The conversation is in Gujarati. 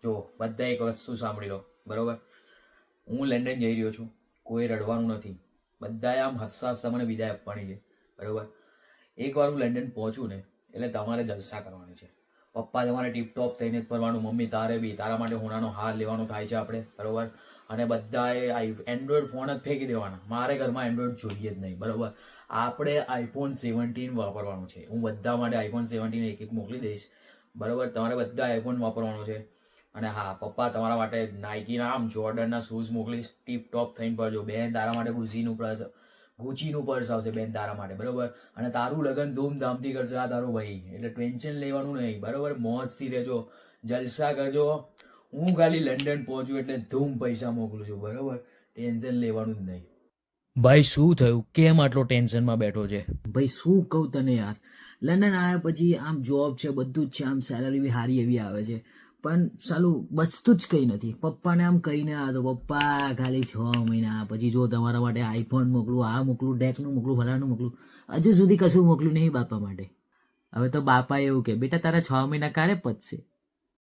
જો બધા એક વસ્તુ સાંભળી લો, બરોબર? હું લંડન જઈ રહ્યો છું, કોઈ રડવાનું નથી, બધાએ આમ હસતા હસતા મને વિદાય આપવાની છે, બરોબર? એકવાર હું લંડન પહોંચું ને એટલે તમારે જલસા કરવાનું છે. પપ્પા તમારે ટીપટોપ થઈને જ ફરવાનું, મમ્મી તારે બી, તારા માટે હોનાનો હાર લેવાનો થાય છે આપણે, બરોબર? અને બધાએ એન્ડ્રોઈડ ફોન જ ફેંકી દેવાના. મારે ઘરમાં એન્ડ્રોઈડ જોઈએ જ નહીં, બરોબર? આપણે આઈફોન 17 વાપરવાનું છે. હું બધા માટે આઈફોન 17 એક એક મોકલી દઈશ, બરોબર? તમારે બધા આઈફોન વાપરવાનો છે. અને હા, પપ્પા તમારા માટે નાઇકીના આમ જોર્ડનના શૂઝ મોકલીશ, ટીપ ટોપ થઈને પડજો. બેન તારા માટે ગુચીનું પર્સ આવશે બેન તારા માટે, બરોબર? અને તારું લગ્ન ધૂમધામથી કરશે આ તારો ભાઈ, એટલે ટેન્શન લેવાનું નહીં, બરોબર? મોજથી રહેજો, જલસા કરજો. હું ખાલી લંડન પહોંચું એટલે ધૂમ પૈસા મોકલું છું, બરોબર? ટેન્શન લેવાનું જ નહીં. ભાઈ શું થયું, કેમ આટલો ટેન્શનમાં બેઠો છે? ભાઈ શું કહું તને યાર, લંડન આવ્યા પછી આમ જોબ છે, બધું જ છે, આમ સેલરી બી સારી એવી આવે છે, પણ સાલું બચતું જ કંઈ નથી. પપ્પાને આમ કહીને આવ્યો તો, પપ્પા ખાલી 6 મહિના પછી જો તમારા માટે આઈફોન મોકલું, આ મોકલું, ડેકનું મોકલું, ફલાણું મોકલું, હજુ સુધી કશું મોકલું નહીં બાપા માટે. હવે તો બાપા એવું કે બેટા તારા 6 મહિના ક્યારે પચશે?